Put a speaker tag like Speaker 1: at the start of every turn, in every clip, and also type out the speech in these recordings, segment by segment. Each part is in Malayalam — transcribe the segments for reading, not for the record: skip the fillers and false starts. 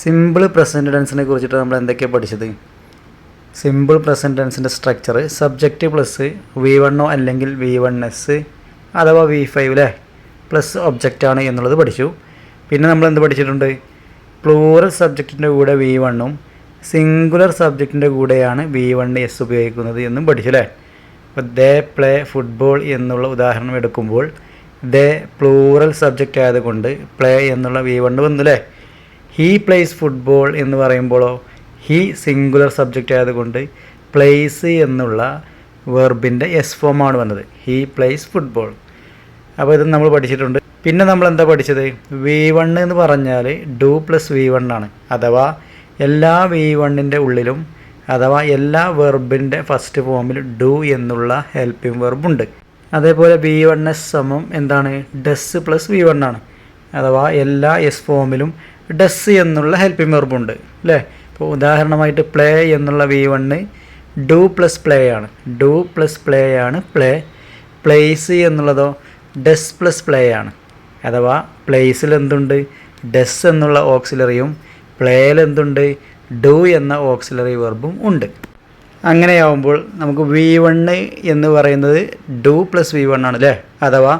Speaker 1: സിമ്പിൾ പ്രസൻറ്റ് ടെൻസിനെ കുറിച്ചിട്ട് നമ്മൾ എന്തൊക്കെയാണ് പഠിച്ചത്? സിമ്പിൾ പ്രസൻറ്റ് ടെൻസിൻ്റെ സ്ട്രക്ചർ സബ്ജക്റ്റ് പ്ലസ് V1 അല്ലെങ്കിൽ V1s അഥവാ V5 അല്ലേ പ്ലസ് ഒബ്ജക്റ്റാണ് എന്നുള്ളത് പഠിച്ചു. പിന്നെ നമ്മൾ എന്ത് പഠിച്ചിട്ടുണ്ട്? പ്ലൂറൽ സബ്ജക്റ്റിൻ്റെ കൂടെ V1 സിംഗുലർ സബ്ജക്റ്റിൻ്റെ കൂടെയാണ് V1s ഉപയോഗിക്കുന്നത് എന്നും പഠിച്ചു അല്ലേ. അപ്പോൾ ദേ പ്ലേ ഫുട്ബോൾ എന്നുള്ള ഉദാഹരണം എടുക്കുമ്പോൾ ദേ പ്ലൂറൽ സബ്ജക്റ്റ് ആയതുകൊണ്ട് പ്ലേ എന്നുള്ള V1 വന്നു അല്ലേ. ഹീ പ്ലേസ് ഫുട്ബോൾ എന്ന് പറയുമ്പോഴോ ഹീ സിംഗുലർ സബ്ജക്റ്റ് ആയതുകൊണ്ട് പ്ലേസ് എന്നുള്ള വെർബിൻ്റെ എസ് ഫോമാണ് വന്നത്. He plays football. അപ്പോൾ ഇത് നമ്മൾ പഠിച്ചിട്ടുണ്ട്. പിന്നെ നമ്മൾ എന്താ പഠിച്ചത്? V1 എന്ന് പറഞ്ഞാൽ ഡു പ്ലസ് V1 ആണ്. അഥവാ എല്ലാ V1ൻ്റെ ഉള്ളിലും അഥവാ എല്ലാ വെർബിൻ്റെ ഫസ്റ്റ് ഫോമിൽ ഡു എന്നുള്ള ഹെൽപ്പിംഗ് വെർബുണ്ട്. അതേപോലെ V1s സമം എന്താണ്? ഡസ് പ്ലസ് V1 ആണ്. അഥവാ എല്ലാ എസ് ഫോമിലും ഡസ് എന്നുള്ള ഹെൽപ്പിംഗ് വെർബുണ്ട് അല്ലേ. ഇപ്പോൾ ഉദാഹരണമായിട്ട് പ്ലേ എന്നുള്ള V1 ഡു പ്ലസ് പ്ലേ ആണ്. ഡു പ്ലസ് പ്ലേ ആണ് പ്ലേ. പ്ലേസ് എന്നുള്ളതോ ഡസ് പ്ലസ് പ്ലേ ആണ്. അഥവാ പ്ലേസിൽ എന്തുണ്ട്? ഡസ് എന്നുള്ള ഓക്സിലറിയും പ്ലേയിൽ എന്തുണ്ട്? ഡു എന്ന ഓക്സിലറി വെർബും ഉണ്ട്. അങ്ങനെയാവുമ്പോൾ നമുക്ക് V1 എന്ന് പറയുന്നത് ഡു പ്ലസ് V1 ആണ് അല്ലേ. അഥവാ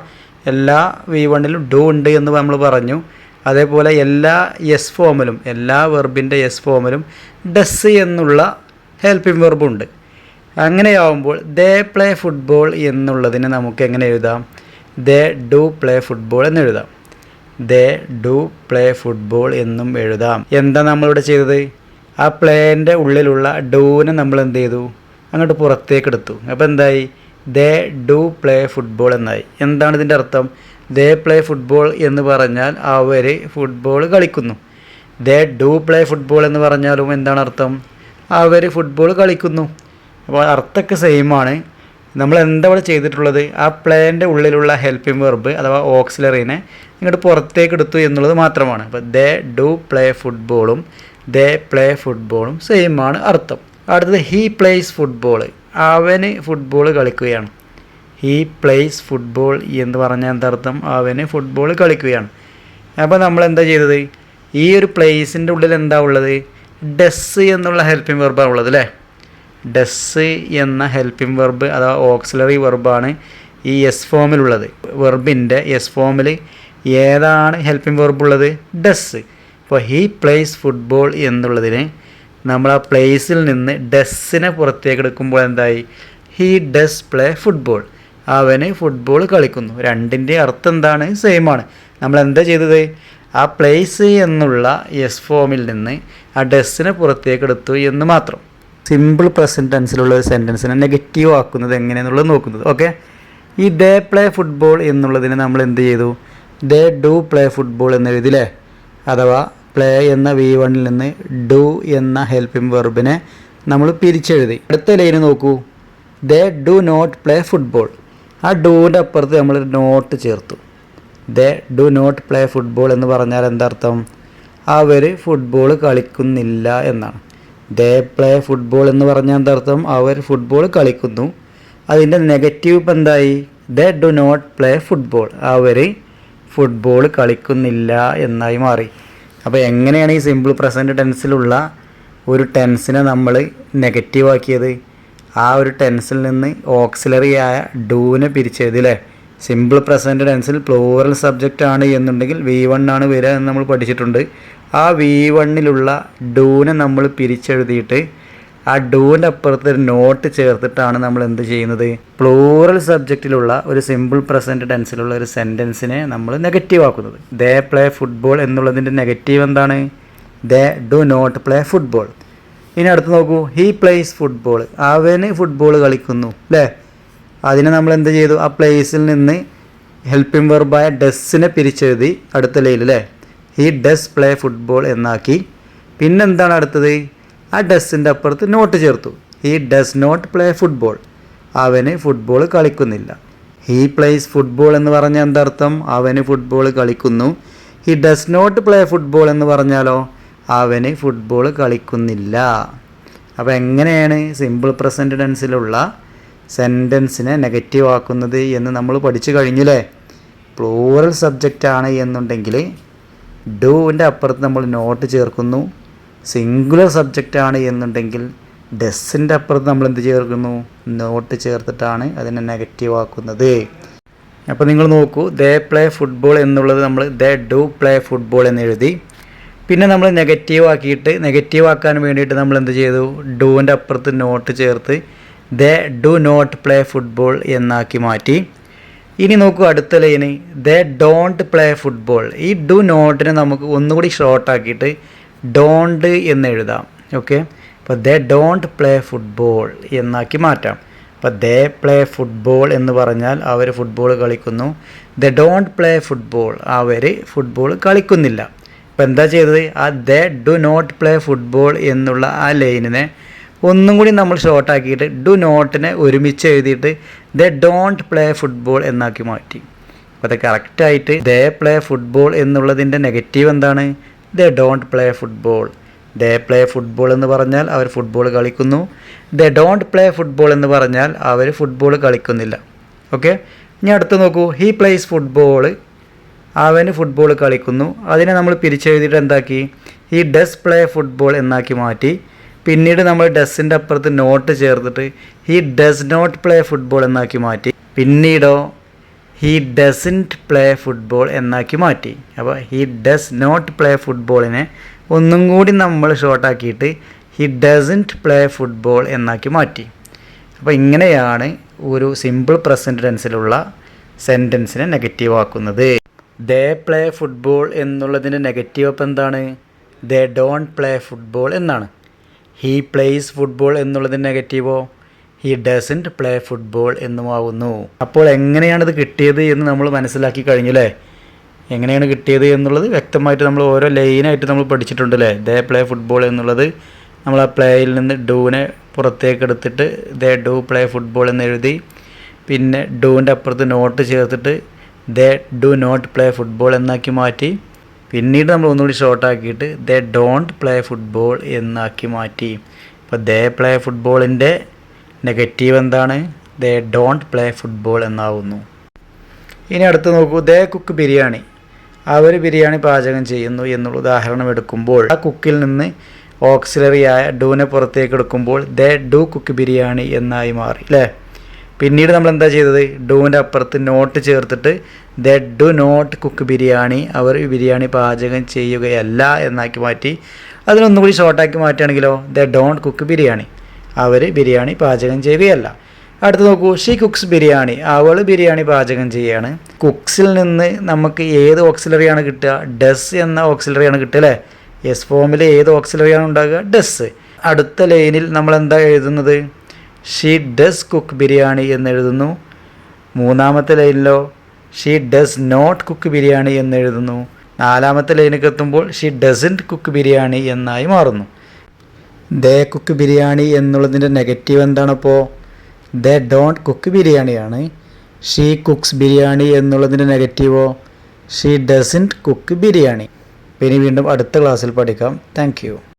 Speaker 1: എല്ലാ V1ലും ഡു ഉണ്ട് എന്ന് നമ്മൾ പറഞ്ഞു. അതേപോലെ എല്ലാ എസ് ഫോമിലും എല്ലാ വെർബിൻ്റെ എസ് ഫോമിലും ഡസ് എന്നുള്ള ഹെൽപ്പിംഗ് വെർബുണ്ട്. അങ്ങനെയാവുമ്പോൾ ദേ പ്ലേ ഫുട്ബോൾ എന്നുള്ളതിന് നമുക്ക് എങ്ങനെ എഴുതാം? ദേ ഡു പ്ലേ ഫുട്ബോൾ എന്ന് എഴുതാം. ദേ ഡു പ്ലേ ഫുട്ബോൾ എന്നും എഴുതാം. എന്താ നമ്മളിവിടെ ചെയ്തത്? ആ പ്ലേൻ്റെ ഉള്ളിലുള്ള ഡൂനെ നമ്മൾ എന്ത് ചെയ്തു? അങ്ങോട്ട് പുറത്തേക്ക് എടുത്തു. അപ്പോൾ എന്തായി? ദേ ഡു പ്ലേ ഫുട്ബോൾ എന്നായി. എന്താണ് ഇതിൻ്റെ അർത്ഥം? ദേ പ്ലേ ഫുട്ബോൾ എന്ന് പറഞ്ഞാൽ അവർ ഫുട്ബോൾ കളിക്കുന്നു. ദേ ഡു പ്ലേ ഫുട്ബോൾ എന്ന് പറഞ്ഞാലും എന്താണ് അർത്ഥം? അവർ ഫുട്ബോൾ കളിക്കുന്നു. അപ്പോൾ അർത്ഥമൊക്കെ സെയിമാണ്. നമ്മൾ എന്താ ഇവിടെ ചെയ്തിട്ടുള്ളത്? ആ പ്ലേൻ്റെ ഉള്ളിലുള്ള ഹെൽപ്പിംഗ് വെർബ് അഥവാ ഓക്സിലറീനെ ഇങ്ങോട്ട് പുറത്തേക്ക് എടുത്തു എന്നുള്ളത് മാത്രമാണ്. അപ്പോൾ ദേ ഡു പ്ലേ ഫുട്ബോളും ദേ പ്ലേ ഫുട്ബോളും സെയിമാണ് അർത്ഥം. അടുത്തത് ഹീ പ്ലേസ് ഫുട്ബോൾ. അവന് ഫുട്ബോൾ കളിക്കുകയാണ്. ഹീ പ്ലേസ് ഫുട്ബോൾ എന്ന് പറഞ്ഞാൽ എന്തർത്ഥം? അവന് ഫുട്ബോൾ കളിക്കുകയാണ്. അപ്പോൾ നമ്മൾ എന്താ ചെയ്തത്? ഈ ഒരു പ്ലേസിൻ്റെ ഉള്ളിൽ എന്താ ഉള്ളത്? ഡസ് എന്നുള്ള ഹെൽപ്പിംഗ് വെർബാണ് ഉള്ളത് അല്ലേ. ഡസ് എന്ന ഹെൽപ്പിംഗ് വെർബ് അഥവാ ഓക്സിലറി വെർബാണ് ഈ എസ് ഫോമിലുള്ളത്. വെർബിൻ്റെ എസ് ഫോമിൽ ഏതാണ് ഹെൽപ്പിംഗ് വെർബ് ഉള്ളത്? ഡസ്. ഇപ്പോൾ ഹീ പ്ലേസ് ഫുട്ബോൾ എന്നുള്ളതിന് നമ്മൾ ആ പ്ലേസിൽ നിന്ന് ഡസ്സിനെ പുറത്തേക്ക് എടുക്കുമ്പോൾ എന്തായി? He does play football. അവന് ഫുട്ബോൾ കളിക്കുന്നു. രണ്ടിൻ്റെ അർത്ഥം എന്താണ്? സെയിമാണ്. നമ്മൾ എന്താ ചെയ്തത്? ആ പ്ലേസ് എന്നുള്ള എസ് ഫോമിൽ നിന്ന് ആ ഡസ്സിനെ പുറത്തേക്ക് എടുത്തു എന്ന് മാത്രം. സിമ്പിൾ പ്രസൻറ്റ് ടെൻസിലുള്ള ഒരു സെൻറ്റൻസിനെ നെഗറ്റീവ് ആക്കുന്നത് എങ്ങനെയെന്നുള്ളത് നോക്കുന്നത്. ഓക്കെ, ഈ ദേ പ്ലേ ഫുട്ബോൾ എന്നുള്ളതിന് നമ്മൾ എന്ത് ചെയ്തു? ദേ ഡു പ്ലേ ഫുട്ബോൾ എന്ന് എഴുതില്ലേ. അഥവാ പ്ലേ എന്ന V1 നിന്ന് ഡു എന്ന ഹെൽപ്പിംഗ് വെർബിനെ നമ്മൾ പിരിച്ചെഴുതി. അടുത്ത ലൈന് നോക്കൂ. They do not play football. ആ ഡൂവിൻ്റെ അപ്പുറത്ത് നമ്മൾ നോട്ട് ചേർത്തു. They do not play football എന്ന് പറഞ്ഞാൽ എന്താർത്ഥം? അവർ ഫുട്ബോൾ കളിക്കുന്നില്ല എന്നാണ്. ദേ പ്ലേ ഫുട്ബോൾ എന്ന് പറഞ്ഞാൽ എന്താർത്ഥം? അവർ ഫുട്ബോൾ കളിക്കുന്നു. അതിൻ്റെ നെഗറ്റീവ് ഇപ്പം എന്തായി? They do not play football. അവർ ഫുട്ബോൾ കളിക്കുന്നില്ല എന്നായി മാറി. അപ്പോൾ എങ്ങനെയാണ് ഈ സിമ്പിൾ പ്രസൻറ്റ് ടെൻസിലുള്ള ഒരു ടെൻസിനെ നമ്മൾ നെഗറ്റീവ് ആക്കിയത്? ആ ഒരു ടെൻസിൽ നിന്ന് ഓക്സിലറി ആയ ഡൂവിനെ പിരിച്ചെഴുതില്ലേ. സിമ്പിൾ പ്രസൻറ്റ് ടെൻസിൽ പ്ലൂറൽ സബ്ജക്റ്റ് ആണ് എന്നുണ്ടെങ്കിൽ V1 ആണ് വരിക എന്ന് നമ്മൾ പഠിച്ചിട്ടുണ്ട്. ആ V1ലുള്ള ഡൂവിനെ നമ്മൾ പിരിച്ചെഴുതിയിട്ട് ആ ഡൂവിൻ്റെ അപ്പുറത്ത് ഒരു നോട്ട് ചേർത്തിട്ടാണ് നമ്മൾ എന്ത് ചെയ്യുന്നത്? പ്ലൂറൽ സബ്ജക്റ്റിലുള്ള ഒരു സിമ്പിൾ പ്രസൻറ്റ് ടെൻസിലുള്ള ഒരു സെൻറ്റൻസിനെ നമ്മൾ നെഗറ്റീവ് ആക്കുന്നത്. ദേ പ്ലേ ഫുട്ബോൾ എന്നുള്ളതിൻ്റെ നെഗറ്റീവ് എന്താണ്? They do not play football. ഇനി അടുത്ത് നോക്കൂ. He plays football. അവന് ഫുട്ബോൾ കളിക്കുന്നു അല്ലേ. അതിനെ നമ്മൾ എന്ത് ചെയ്തു? ആ പ്ലേസിൽ നിന്ന് ഹെൽപ്പിംഗ് വെർബായ ഡസ്സിനെ പിരിച്ചെഴുതി അടുത്ത ലൈനിൽ അല്ലേ. ഹീ ഡസ് പ്ലേ ഫുട്ബോൾ എന്നാക്കി. പിന്നെന്താണ് അടുത്തത്? ആ ഡസ്സിൻ്റെ അപ്പുറത്ത് നോട്ട് ചേർത്തു. He does not play football. അവന് ഫുട്ബോൾ കളിക്കുന്നില്ല. ഹീ പ്ലേസ് ഫുട്ബോൾ എന്ന് പറഞ്ഞാൽ എന്താർത്ഥം? അവന് ഫുട്ബോൾ കളിക്കുന്നു. He does not play football എന്ന് പറഞ്ഞാലോ അവന് ഫുട്ബോൾ കളിക്കുന്നില്ല. അപ്പോൾ എങ്ങനെയാണ് സിമ്പിൾ പ്രസൻറ്റ് ടെൻസിലുള്ള സെൻറ്റൻസിനെ നെഗറ്റീവ് ആക്കുന്നത് എന്ന് നമ്മൾ പഠിച്ചു കഴിഞ്ഞില്ലേ. പ്ലൂറൽ സബ്ജക്റ്റ് ആണ് എന്നുണ്ടെങ്കിൽ ഡൂവിൻ്റെ അപ്പുറത്ത് നമ്മൾ നോട്ട് ചേർക്കുന്നു. സിംഗുലർ സബ്ജക്റ്റ് ആണ് എന്നുണ്ടെങ്കിൽ ഡസിൻ്റെ അപ്പുറത്ത് നമ്മൾ എന്ത് ചേർക്കുന്നു? നോട്ട് ചേർത്തിട്ടാണ് അതിനെ നെഗറ്റീവ് ആക്കുന്നത്. അപ്പോൾ നിങ്ങൾ നോക്കൂ, ദേ പ്ലേ ഫുട്ബോൾ എന്നുള്ളത് നമ്മൾ ദേ ഡു പ്ലേ ഫുട്ബോൾ എന്ന് എഴുതി. പിന്നെ നമ്മൾ നെഗറ്റീവ് ആക്കാൻ വേണ്ടിയിട്ട് നമ്മൾ എന്ത് ചെയ്തു? ഡൂവിൻ്റെ അപ്പുറത്ത് നോട്ട് ചേർത്ത് they do not play football എന്നാക്കി മാറ്റി. ഇനി നോക്കൂ അടുത്ത line, they don't play football. ഈ ഡു നോട്ടിനെ നമുക്ക് ഒന്നുകൂടി ഷോർട്ടാക്കിയിട്ട് ഡോണ്ട് എന്ന് എഴുതാം. ഓക്കെ, അപ്പോൾ ദേ ഡോണ്ട് പ്ലേ ഫുട്ബോൾ എന്നാക്കി മാറ്റാം. അപ്പോൾ ദേ പ്ലേ ഫുട്ബോൾ എന്ന് പറഞ്ഞാൽ അവർ ഫുട്ബോൾ കളിക്കുന്നു. ദേ ഡോണ്ട് പ്ലേ ഫുട്ബോൾ, അവർ ഫുട്ബോൾ കളിക്കുന്നില്ല. അപ്പോൾ എന്താ ചെയ്തത്? ആ they do not play football എന്നുള്ള ആ ലൈനിനെ ഒന്നും കൂടി നമ്മൾ ഷോർട്ടാക്കിയിട്ട് ഡു നോട്ടിനെ ഒരുമിച്ച് എഴുതിയിട്ട് ദേ ഡോണ്ട് പ്ലേ ഫുട്ബോൾ എന്നാക്കി മാറ്റി. അപ്പോൾ അത് കറക്റ്റായിട്ട് ദേ പ്ലേ ഫുട്ബോൾ എന്നുള്ളതിൻ്റെ നെഗറ്റീവ് എന്താണ്? They don't play football. They play football എന്ന് പറഞ്ഞാൽ അവർ ഫുട്ബോൾ കളിക്കുന്നു. ദേ ഡോണ്ട് പ്ലേ ഫുട്ബോൾ എന്ന് പറഞ്ഞാൽ അവർ ഫുട്ബോൾ കളിക്കുന്നില്ല. ഓക്കെ, ഇനി അടുത്ത് നോക്കൂ, ഹീ പ്ലേസ് ഫുട്ബോൾ. അവന് ഫുട്ബോൾ കളിക്കുന്നു. അതിനെ നമ്മൾ പിരിച്ചെഴുതിയിട്ട് എന്താക്കി? ഹീ ഡസ് പ്ലേ ഫുട്ബോൾ എന്നാക്കി മാറ്റി. പിന്നീട് നമ്മൾ ഡസിൻ്റെ അപ്പുറത്ത് നോട്ട് ചേർത്തിട്ട് he does not play football എന്നാക്കി മാറ്റി. പിന്നീടോ ഹീ ഡസൻറ്റ് പ്ലേ ഫുട്ബോൾ എന്നാക്കി മാറ്റി. അപ്പോൾ ഹീ ഡസ് നോട്ട് പ്ലേ ഫുട്ബോളിനെ ഒന്നും കൂടി നമ്മൾ ഷോർട്ടാക്കിയിട്ട് ഹി ഡസൻറ്റ് പ്ലേ ഫുട്ബോൾ എന്നാക്കി മാറ്റി. അപ്പോൾ ഇങ്ങനെയാണ് ഒരു സിമ്പിൾ പ്രസൻറ്റ് ടെൻസിലുള്ള സെൻറ്റൻസിനെ നെഗറ്റീവ് ആക്കുന്നത്. ദേ പ്ലേ ഫുട്ബോൾ എന്നുള്ളതിൻ്റെ നെഗറ്റീവ് അപ്പം എന്താണ്? ദേ ഡോണ്ട് പ്ലേ ഫുട്ബോൾ എന്നാണ്. ഹീ പ്ലേസ് ഫുട്ബോൾ എന്നുള്ളതിൻ്റെ നെഗറ്റീവോ ഹി ഡസൻറ്റ് പ്ലേ ഫുട്ബോൾ എന്നുമാവുന്നു. അപ്പോൾ എങ്ങനെയാണിത് കിട്ടിയത് എന്ന് നമ്മൾ മനസ്സിലാക്കി കഴിഞ്ഞു അല്ലേ? എങ്ങനെയാണ് കിട്ടിയത് എന്നുള്ളത് വ്യക്തമായിട്ട് നമ്മൾ ഓരോ ലൈനായിട്ട് നമ്മൾ പഠിച്ചിട്ടുണ്ട് അല്ലേ? ദേ പ്ലേ ഫുട്ബോൾ എന്നുള്ളത് നമ്മൾ ആ പ്ലേയിൽ നിന്ന് ഡൂവിനെ പുറത്തേക്ക് എടുത്തിട്ട് ദേ ഡു പ്ലേ ഫുട്ബോൾ എന്ന് എഴുതി. പിന്നെ ഡൂവിൻ്റെ അപ്പുറത്ത് നോട്ട് ചേർത്തിട്ട് they do not play football എന്നാക്കി മാറ്റി. പിന്നീട് നമ്മൾ ഒന്നുകൂടി ഷോർട്ടാക്കിയിട്ട് ദേ ഡോണ്ട് പ്ലേ ഫുട്ബോൾ എന്നാക്കി മാറ്റി. അപ്പോൾ ദേ പ്ലേ ഫുട്ബോളിൻ്റെ നെഗറ്റീവ് എന്താണ്? ദേ ഡോണ്ട് പ്ലേ ഫുട്ബോൾ എന്നാവുന്നു. ഇനി അടുത്ത് നോക്കൂ, ദേ കുക്ക് ബിരിയാണി. അവർ ബിരിയാണി പാചകം ചെയ്യുന്നു എന്നുള്ള ഉദാഹരണം എടുക്കുമ്പോൾ ആ കുക്കിൽ നിന്ന് ഓക്സിലറിയായ ഡൂനെ പുറത്തേക്ക് എടുക്കുമ്പോൾ ദേ ഡു കുക്ക് ബിരിയാണി എന്നായി മാറി അല്ലേ? പിന്നീട് നമ്മൾ എന്താ ചെയ്തത്? ഡൂവിൻ്റെ അപ്പുറത്ത് നോട്ട് ചേർത്തിട്ട് they do not cook biryani, അവർ ബിരിയാണി പാചകം ചെയ്യുകയല്ല എന്നാക്കി മാറ്റി. അതിനൊന്നുകൂടി ഷോർട്ടാക്കി മാറ്റുകയാണെങ്കിലോ ദേ ഡോണ്ട് കുക്ക് ബിരിയാണി, അവർ ബിരിയാണി പാചകം ചെയ്യുകയല്ല. അടുത്ത് നോക്കൂ, ഷീ കുക്സ് ബിരിയാണി. അവൾ ബിരിയാണി പാചകം ചെയ്യുകയാണ്. കുക്സിൽ നിന്ന് നമുക്ക് ഏത് ഓക്സിലറിയാണ് കിട്ടുക? ഡസ് എന്ന ഓക്സിലറിയാണ് കിട്ടുക അല്ലേ? എസ് ഫോമിൽ ഏത് ഓക്സിലറിയാണ് ഉണ്ടാകുക? ഡസ്. അടുത്ത ലൈനിൽ നമ്മൾ എന്താ എഴുതുന്നത്? ഷീ ഡസ് കുക്ക് ബിരിയാണി എന്ന് എഴുതുന്നു. മൂന്നാമത്തെ ലൈനിലോ she does not cook biryani എന്ന് എഴുതുന്നു. നാലാമത്തെ ലൈനിലേക്ക് എത്തുമ്പോൾ ഷീ ഡസൻറ്റ് കുക്ക് ബിരിയാണി എന്നായി മാറുന്നു. ദേ കുക്ക് ബിരിയാണി എന്നുള്ളതിൻ്റെ നെഗറ്റീവ് എന്താണപ്പോൾ? ദേ ഡോണ്ട് കുക്ക് ബിരിയാണിയാണ്. ഷീ കുക്സ് ബിരിയാണി എന്നുള്ളതിൻ്റെ നെഗറ്റീവോ ഷീ ഡസൻറ്റ് കുക്ക് ബിരിയാണി. ഇനി വീണ്ടും അടുത്ത ക്ലാസ്സിൽ പഠിക്കാം. Thank you.